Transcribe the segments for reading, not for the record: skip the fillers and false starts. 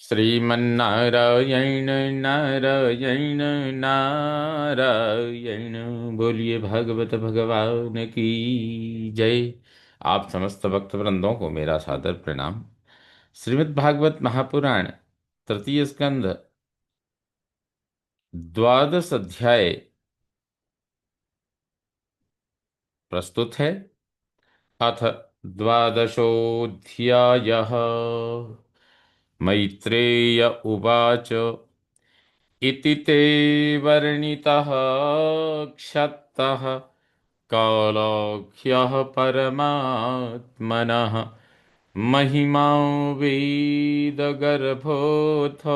श्रीमन्नारायण नारायण नारायण। बोलिए भागवत भगवान की जय। आप समस्त भक्त वृंदों को मेरा सादर प्रणाम। श्रीमद् भागवत महापुराण तृतीय स्कंध द्वादश अध्याय प्रस्तुत है। अथ द्वादशोऽध्यायः। मैत्रेय उवाच इति ते वर्णितः क्षत्तः कालाख्यः परमात्मनः महिमा वेदगर्भोऽथ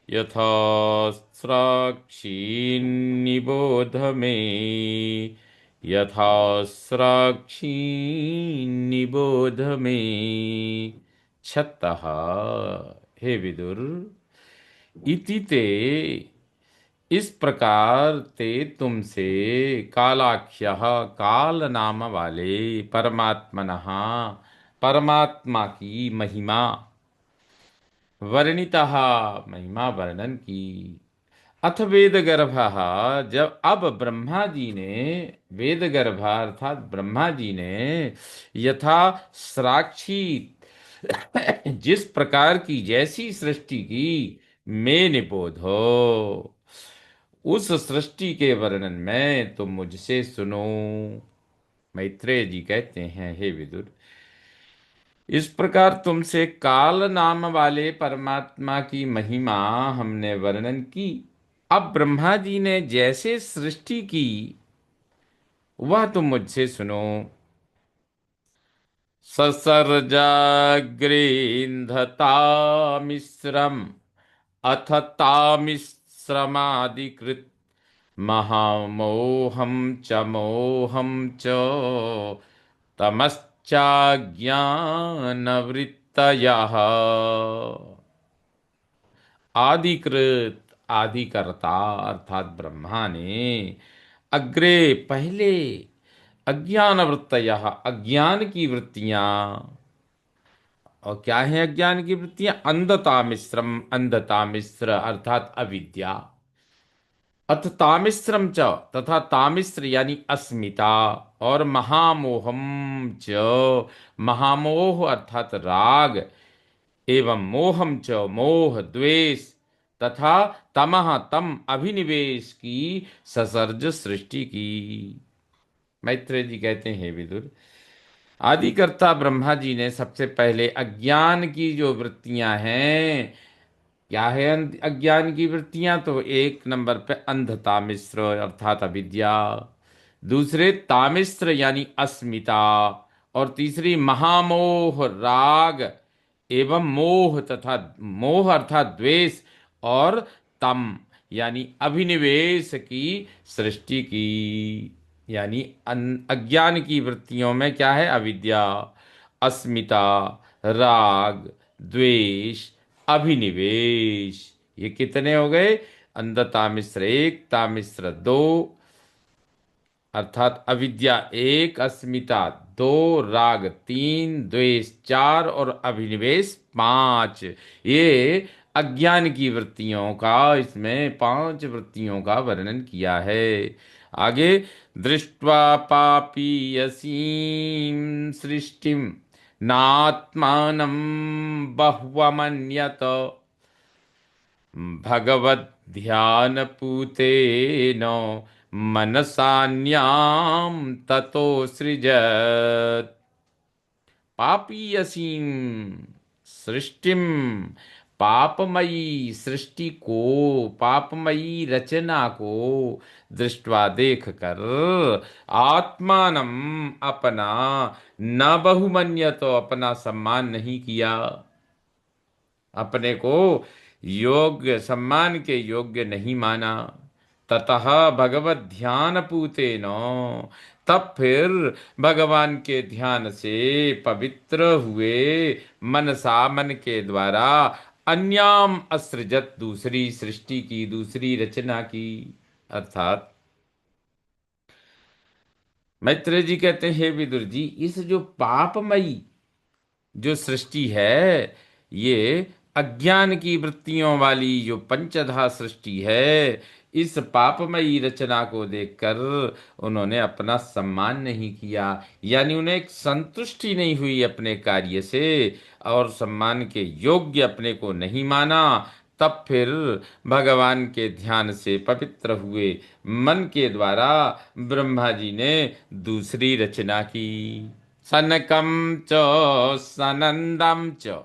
यथा स्राक्षीन्निबोध मे। यथा स्राक्षीन्निबोध मे। क्षत्तः, हे विदुर, इति ते, इस प्रकार ते तुमसे, कालाख्य, काल नाम वाले, परमात्मनः, परमात्मा की महिमा, वर्णितः, महिमा वर्णन की। अथ वेद गर्भ, जब अब ब्रह्मा जी ने, वेद गर्भ अर्थात ब्रह्मा जी ने, यथा साक्षी, जिस प्रकार की जैसी सृष्टि की, मैं निबोधो, उस सृष्टि के वर्णन में तुम मुझसे सुनो। मैत्रेय जी कहते हैं, हे विदुर, इस प्रकार तुमसे काल नाम वाले परमात्मा की महिमा हमने वर्णन की। अब ब्रह्मा जी ने जैसे सृष्टि की वह तुम मुझसे सुनो। ससर्जाग्रेन्धतामिश्रम अथ तामिश्रमादिकृत महामोहं च मोहं च तमश्चाज्ञानवृत्तयः। आदिकृत, आदिकर्ता अर्थात ब्रह्मा ने, अग्रे पहले, अज्ञान वृत्तयः, अज्ञान की वृत्तियां। और क्या है अज्ञान की वृत्तियां? अंधता मिश्रम, अंधता मिश्र अर्थात अविद्या। अथ तामिश्रम च, तथा तामिश्र यानी अस्मिता। और महामोहम च, महामोह अर्थात राग। एवं मोहम च, मोह द्वेष। तथा तमह, तम अभिनिवेश की, ससर्ज सृष्टि की। मैत्रेय जी कहते हैं, हे विदुर, आदिकर्ता ब्रह्मा जी ने सबसे पहले अज्ञान की जो वृत्तियां हैं, क्या है अज्ञान की वृत्तियां? तो एक नंबर पे अंधता मिश्र अर्थात अविद्या, दूसरे तामिश्र यानी अस्मिता, और तीसरी महामोह राग, एवं मोह तथा मोह अर्थात द्वेष, और तम यानी अभिनिवेश की सृष्टि की। यानी अज्ञान की वृत्तियों में क्या है? अविद्या, अस्मिता, राग, द्वेष, अभिनिवेश। ये कितने हो गए? अंधता मिश्र एक, तामिश्र दो, अर्थात अविद्या एक, अस्मिता दो, राग तीन, द्वेष चार और अभिनिवेश पांच। ये अज्ञान की वृत्तियों का, इसमें पांच वृत्तियों का वर्णन किया है। आगे, दृष्ट्वा पापीयसीं सृष्टिम नात्मानं बह्वमन्यत भगवद्ध्यानपूतेन मनसान्यां ततो सृजत्। पापीयसीं सृष्टिम, पापमयी सृष्टि को, पापमयी रचना को दृष्टवा देख कर, आत्मानम अपना, न बहुमन्य तो अपना सम्मान नहीं किया, अपने को योग्य, सम्मान के योग्य नहीं माना। ततः भगवत ध्यान पूते नो, तब फिर भगवान के ध्यान से पवित्र हुए, मनसा मन के द्वारा, अन्याम असृजत दूसरी सृष्टि की, दूसरी रचना की। अर्थात मैत्रेय जी कहते हैं, हे विदुर जी, इस जो पापमयी जो सृष्टि है, ये अज्ञान की वृत्तियों वाली जो पंचधा सृष्टि है, इस पापमयी रचना को देखकर उन्होंने अपना सम्मान नहीं किया, यानी उन्हें एक संतुष्टि नहीं हुई अपने कार्य से, और सम्मान के योग्य अपने को नहीं माना। तब फिर भगवान के ध्यान से पवित्र हुए मन के द्वारा ब्रह्मा जी ने दूसरी रचना की। सनकम च सनंदम च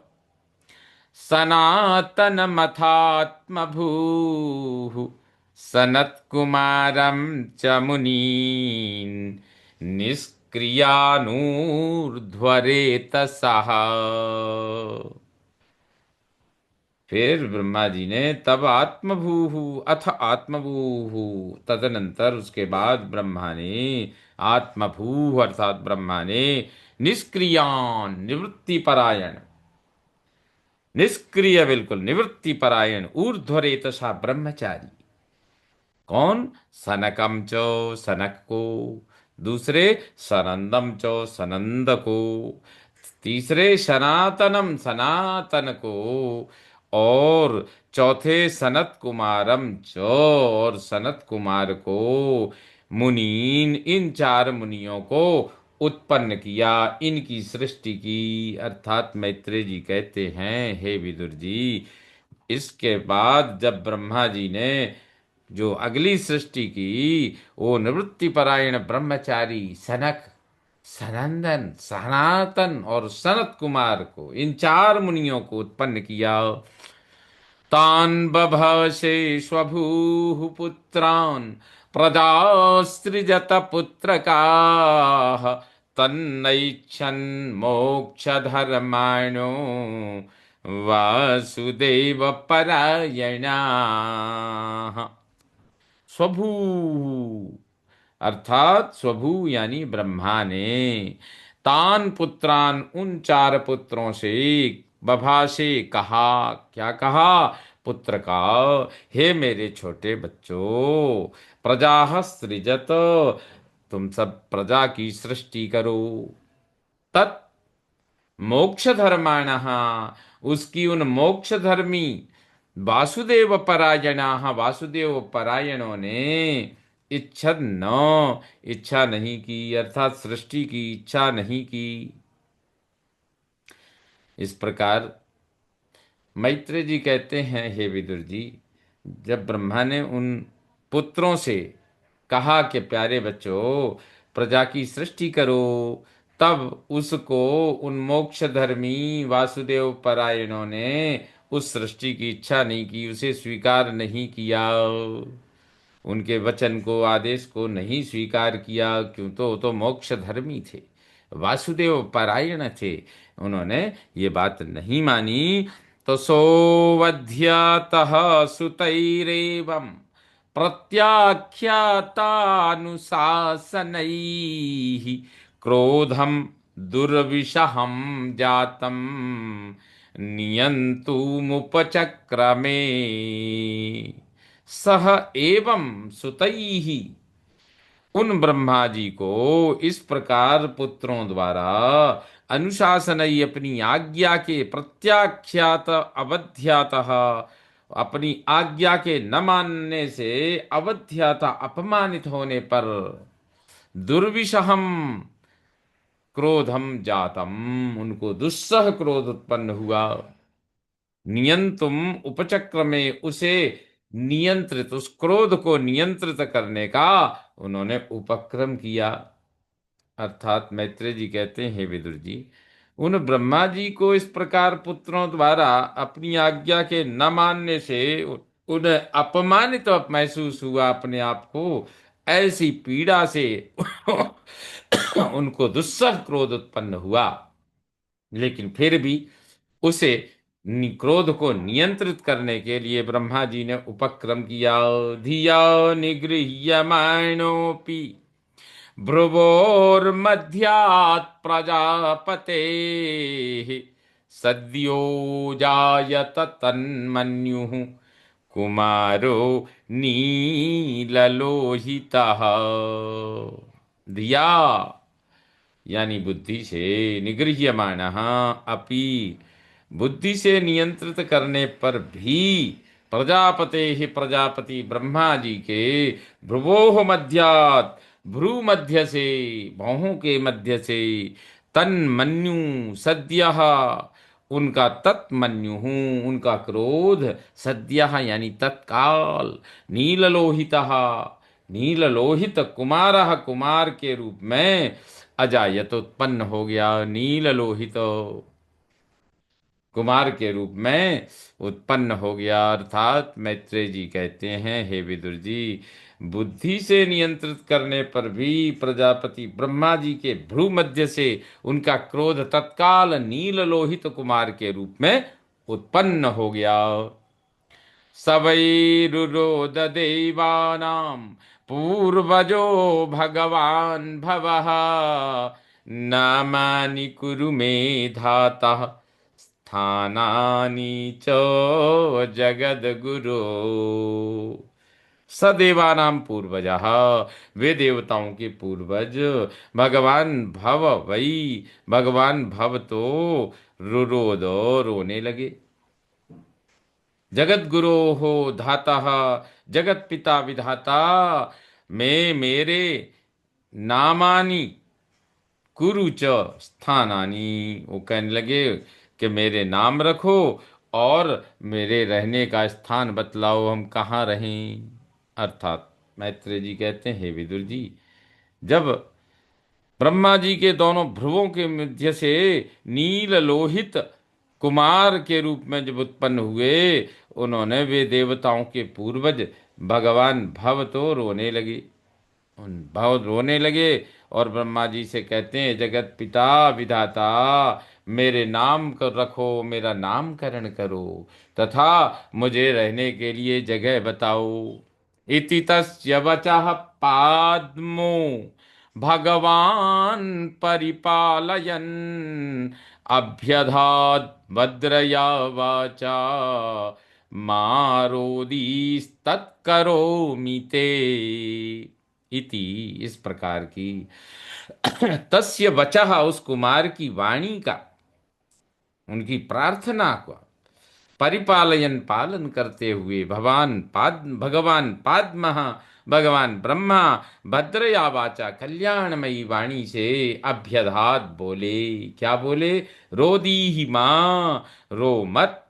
सनातनमथात्मभूः सनत्कुमारं च मुनीन् निष्क्रियानूर्ध्वरेतसः। फिर ब्रह्मा जी ने तब आत्मभूः अथ आत्मभूः, तदनंतर उसके बाद ब्रह्मा ने आत्मभूः अर्थात ब्रह्मा ने निष्क्रियान निवृत्ति परायण, निष्क्रिय बिल्कुल निवृत्ति परायण ऊर्ध्वरेतसा ब्रह्मचारी। कौन? सनकम चो सनक को, दूसरे सनंदम चो सनंद को, तीसरे सनातनम सनातन को, और चौथे सनत कुमारम चो और सनत कुमार को, मुनीन इन चार मुनियों को उत्पन्न किया, इनकी सृष्टि की। अर्थात मैत्रेय जी कहते हैं, हे विदुर जी, इसके बाद जब ब्रह्मा जी ने जो अगली सृष्टि की, वो निवृत्ति परायण ब्रह्मचारी सनक, सनंदन, सनातन और सनत कुमार को, इन चार मुनियों को उत्पन्न किया। तान् बभषे स्वभूः पुत्रान् प्रजासृजत पुत्रकाः तन्नैच्छन् मोक्षधर्माणो वासुदेव परायणाः। स्वभू अर्थात स्वभू यानी ब्रह्मा ने तान पुत्रान उन चार पुत्रों से बभाषे कहा, क्या कहा? पुत्र का, हे मेरे छोटे बच्चों, प्रजा सृजत, तुम सब प्रजा की सृष्टि करो, तत् मोक्ष धर्माण, उसकी उन मोक्ष धर्मी वासुदेव परायणा, वासुदेव परायणों ने इच्छा न, इच्छा नहीं की, अर्थात सृष्टि की इच्छा नहीं की। इस प्रकार मैत्रेय जी कहते हैं, हे विदुर जी, जब ब्रह्मा ने उन पुत्रों से कहा कि प्यारे बच्चों प्रजा की सृष्टि करो, तब उसको उन मोक्ष धर्मी वासुदेव परायणों ने उस सृष्टि की इच्छा नहीं की, उसे स्वीकार नहीं किया, उनके वचन को आदेश को नहीं स्वीकार किया, क्यों? तो वो तो मोक्ष धर्मी थे, वासुदेव परायण थे, उन्होंने ये बात नहीं मानी। तो सोवध्यतः सुतैरेवं प्रत्याख्यातानुशासनैः क्रोधं दुर्विशहं जातं नियन्तुमुपचक्रमे। सह एवं सुतैः, उन ब्रह्मा जी को इस प्रकार पुत्रों द्वारा अनुशासन, अपनी आज्ञा के प्रत्याख्यात अवध्यात, अपनी आज्ञा के न मानने से अवध्यात अपमानित होने पर, दुर्विशहम क्रोधम जातम, उनको दुस्सह क्रोध उत्पन्न हुआ, नियंतुम उपचक्र में, उसे नियंत्रित, उस क्रोध को नियंत्रित करने का उन्होंने उपक्रम किया। अर्थात मैत्रेय जी कहते हैं, हे विदुर जी, उन ब्रह्मा जी को इस प्रकार पुत्रों द्वारा अपनी आज्ञा के न मानने से उन्हें अपमानित महसूस हुआ अपने आप को, ऐसी पीड़ा से उनको दुस्सह क्रोध उत्पन्न हुआ। लेकिन फिर भी उसे क्रोध को नियंत्रित करने के लिए ब्रह्मा जी ने उपक्रम किया। धिया निगृह्यमाणोऽपि भ्रुवोर्मध्यात् प्रजापतेः सद्यो जायत तन्मन्युः कुमारो नीललोहितः। धिया यानी बुद्धि से, निगृह्यमाणः अपि बुद्धि से नियंत्रित करने पर भी प्रजापते ही प्रजापति ब्रह्मा जी के भ्रुवोह मध्यात्, भ्रू मध्य से, बाहों के मध्य से, तन्मन्यु सद्यः, उनका तत्मन्यु हूँ, उनका क्रोध, सद्यः यानी तत्काल, नीललोहितः, नीललोहित कुमारः, कुमार के रूप में अजायत उत्पन्न हो गया, नीललोहित कुमार के रूप में उत्पन्न हो गया। अर्थात मैत्रेय जी कहते हैं, हे विदुर जी, बुद्धि से नियंत्रित करने पर भी प्रजापति ब्रह्मा जी के भ्रू मध्य से उनका क्रोध तत्काल नील लोहित कुमार के रूप में उत्पन्न हो गया। सवैरुरोध देवानां पूर्वजो भगवान् भवः, नामानि कुरु मे धातः स्थानानि च जगद्गुरो। सदेवानां पूर्वजः, वे देवताओं के पूर्वज, भगवान भव वही, भगवान भव तो रुरोद, रोने लगे। जगत गुरो हो धाता, जगत पिता विधाता, मैं मेरे नामानी कुरु च स्थानानी, वो कहने लगे कि मेरे नाम रखो और मेरे रहने का स्थान बतलाओ, हम कहाँ रहें। अर्थात मैत्रेय जी कहते हैं, हे विदुर जी, जब ब्रह्मा जी के दोनों भ्रुवों के मध्य से नील लोहित कुमार के रूप में जब उत्पन्न हुए, उन्होंने वे देवताओं के पूर्वज भगवान भव तो रोने लगे, उन भव रोने लगे और ब्रह्मा जी से कहते हैं, जगत पिता विधाता, मेरे नाम कर रखो, मेरा नामकरण करो तथा मुझे रहने के लिए जगह बताओ। इति तस्य वचः पाद्मो भगवान परिपालयन्, अभ्यधात् भद्रया वाचा, मारोदीस्तत्करोमि ते। इति, इस प्रकार की तस्य वचः, उस कुमार की वाणी का, उनकी प्रार्थना को परिपालयन, पालन करते हुए, भगवान पाद्मः, भगवान ब्रह्मा भद्रया वाचा, कल्याणमयी वाणी से, अभ्यधात बोले, क्या बोले, रोदी ही माँ, रो मत,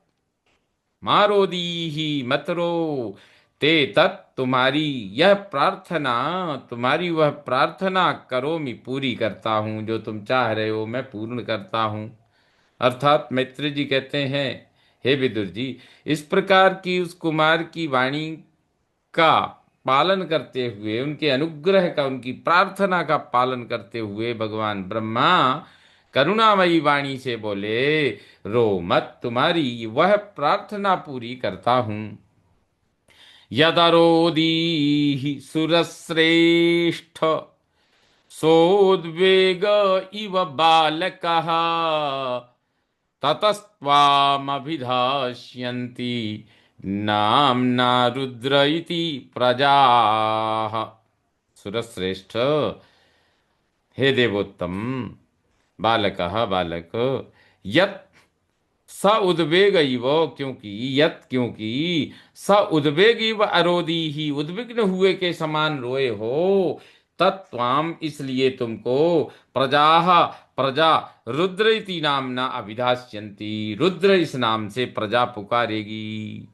माँ रोदी ही मत रो, ते तत्, तुम्हारी यह प्रार्थना, तुम्हारी वह प्रार्थना करो, मैं पूरी करता हूँ, जो तुम चाह रहे हो मैं पूर्ण करता हूँ। अर्थात मैत्रेय जी कहते हैं, हे विदुर जी, इस प्रकार की उस कुमार की वाणी का पालन करते हुए, उनके अनुग्रह का, उनकी प्रार्थना का पालन करते हुए, भगवान ब्रह्मा करुणामयी वाणी से बोले, रो मत, तुम्हारी वह प्रार्थना पूरी करता हूं। यदरोदीहि सुरश्रेष्ठ, सोद्वेग इव बालकः, ततस्त्वामभिधास्यन्ति नाम्ना रुद्र इति प्रजाः। सुरश्रेष्ठ, हे देवोत्तम, बालकः, बालक, यत् स उद्वेग इव, क्योंकि यत्, क्योंकि स उद्वेग इव अरोदी ही, उद्विग्न हुए के समान रोए हो, तत्वाम, इसलिए तुमको, प्रजा, प्रजा रुद्र इति नामना अभिधास्यन्ति, रुद्र इस नाम से प्रजा पुकारेगी।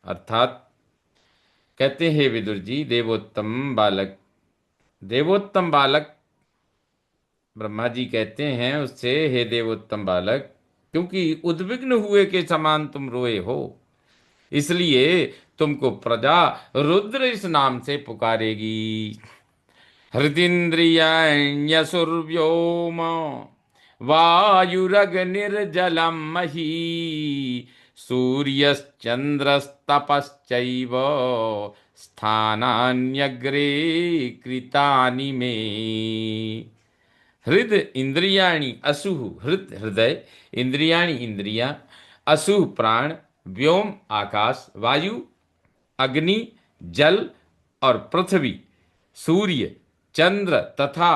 अर्थात कहते हैं विदुर जी, देवोत्तम बालक, देवोत्तम बालक, ब्रह्मा जी कहते हैं उससे, हे देवोत्तम बालक, क्योंकि उद्विग्न हुए के समान तुम रोए हो, इसलिए तुमको प्रजा रुद्र इस नाम से पुकारेगी। हृदिन्द्रियण्यसुर्व्योम वायुरग्निर्जलम मही, सूर्यश्चन्द्रस्तपश्चैव स्थानान्यग्रे कृतानि मे। हृद इंद्रियाणि असुः, हृद हृदय, इंद्रियाणि इंद्रियां, असुः प्राण, व्योम आकाश, वायु अग्नि, जल और पृथ्वी, सूर्य, चंद्र तथा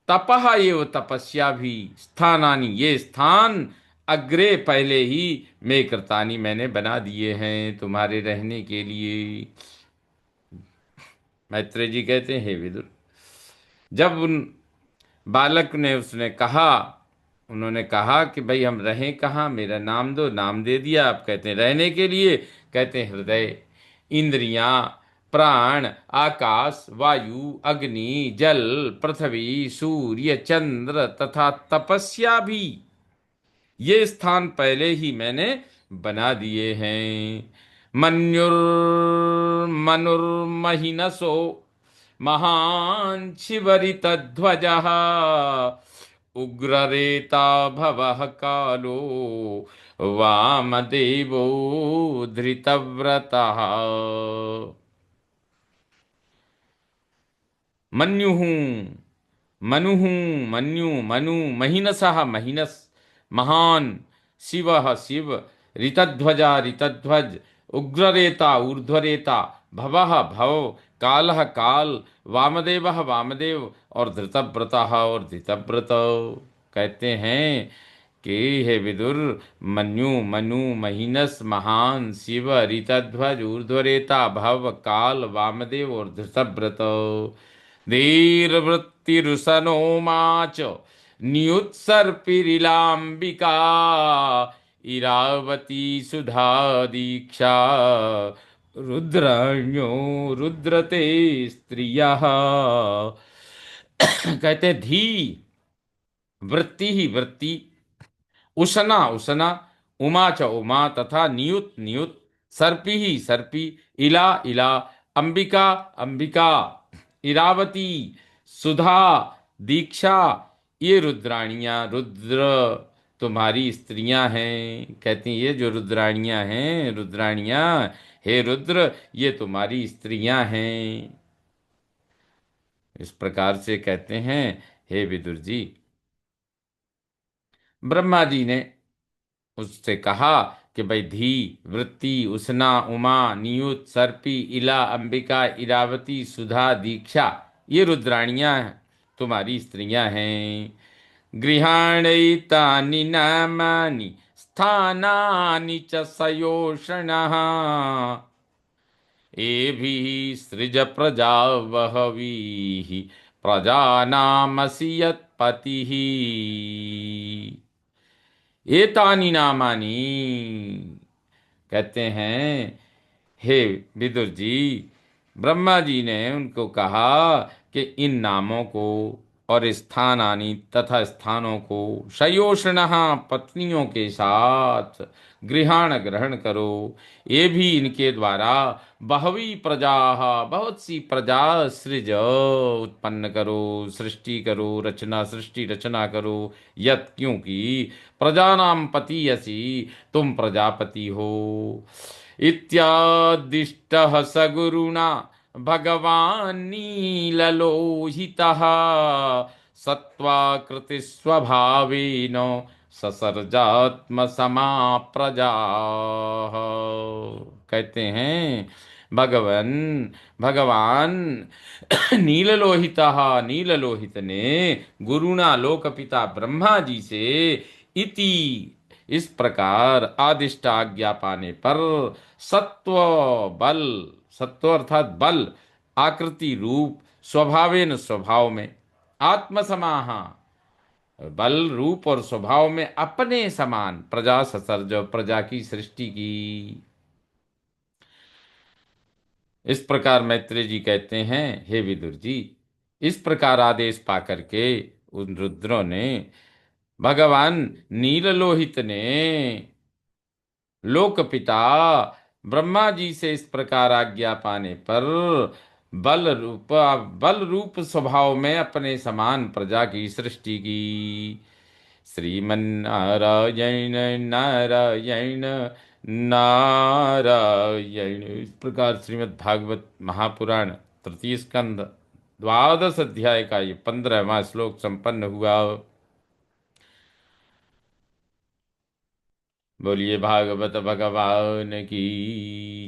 तपः एव तपस्या भी, स्थानानि ये स्थान, अग्रे पहले ही मैं कृतानि मैंने बना दिए हैं तुम्हारे रहने के लिए। मैत्रेय जी कहते हैं, हे विदुर, जब उन बालक ने उसने कहा, उन्होंने कहा कि भाई हम रहें कहाँ, मेरा नाम दो, नाम दे दिया। आप कहते हैं रहने के लिए, कहते हैं हृदय, इंद्रियां, प्राण, आकाश, वायु, अग्नि, जल, पृथ्वी, सूर्य, चंद्र तथा तपस्या भी, ये स्थान पहले ही मैंने बना दिए हैं। मनुर्महिनसो महान शिवरितध्वज उग्ररेता भवः कालो वामदेवो धृतव्रतः। मन्युः, मनुः, मन्यु, मनु, महिनसः, महिनस, महान, शिवः, शिव, ऋतध्वजा, ऋतध्वज, उग्ररेता, ऊर्ध्वरेता, भवः, भव, कालः, काल, वामदेवः, वामदेव, और धृतव्रतः, और धृतव्रत। कहते हैं कि हे विदुर, मन्यु, मनु, महिनस, महान, शिव, ऋतध्वज, ऊर्ध्वरेता, भव, काल, वामदेव और धृतव्रत, धीर्वृत्तिरुसनो माच नियुत्सर्पिरिलाम्बिका इरावती सुधा दीक्षा रुद्राण्यो रुद्रते स्त्रियः। कहते हैं धी, वृत्ति ही वृत्ति, उशना उशना, उमा च उमा, तथा नियुत नियुत, सर्पी ही सर्पी, इला इला, अंबिका अंबिका, इरावती, सुधा, दीक्षा, ये रुद्राणियां, रुद्र तुम्हारी स्त्रियां हैं। कहती हैं ये जो रुद्राणियां हैं, रुद्राणियां, हे रुद्र, ये तुम्हारी स्त्रियां हैं। इस प्रकार से कहते हैं, हे विदुर जी, ब्रह्मा जी ने उससे कहा कि भाई धी, वृत्ति, उष्णा, उमा, नियुत, सर्पी, इला, अंबिका, इरावती, सुधा, दीक्षा, ये रुद्राणियां तुम्हारी स्त्रियां हैं। गृहाणैतानि नामानि स्थानानि च सयोषणः एभिः सृज प्रजा बहवीः प्रजानामसि यत्पतिः। एतानि नामानि, कहते हैं हे विदुर जी, ब्रह्मा जी ने उनको कहा कि इन नामों को और स्थानानि तथा स्थानों को, शयोषणः पत्नियों के साथ, गृहाण ग्रहण करो, ये भी इनके द्वारा, बहवी प्रजा, बहुत सी प्रजा, सृज उत्पन्न करो, सृष्टि करो, रचना, सृष्टि रचना करो, यत क्योंकि प्रजानाम पति यसी, तुम प्रजापति हो। इत्यादिष्टः सगुरुणा भगवान् नीललोहितः सत्त्वाकृति स्वभावेन ससर्जात्म समा प्रजा। कहते हैं भगवन, भगवान नीललोहित, नीललोहित ने गुरुणा लोकपिता ब्रह्मा जी से इति, इस प्रकार आदिष्ट आज्ञा पाने पर, सत्व बल, सत्व अर्थात बल, आकृति रूप, स्वभावेन स्वभाव में, आत्मसमाह, बल रूप और स्वभाव में अपने समान, प्रजा ससर्ज, प्रजा की सृष्टि की। इस प्रकार मैत्रेय जी कहते हैं, हे विदुर जी, इस प्रकार आदेश पाकर के उन रुद्रों ने, भगवान नीललोहित ने लोकपिता ब्रह्मा जी से इस प्रकार आज्ञा पाने पर, बल रूप स्वभाव में अपने समान प्रजा की सृष्टि की। श्रीमन्नारायण नारायण नारायण। इस प्रकार श्रीमद् भागवत महापुराण तृतीय स्कंध द्वादश अध्याय का ये 15वां श्लोक संपन्न हुआ। बोलिए भागवत भगवान की।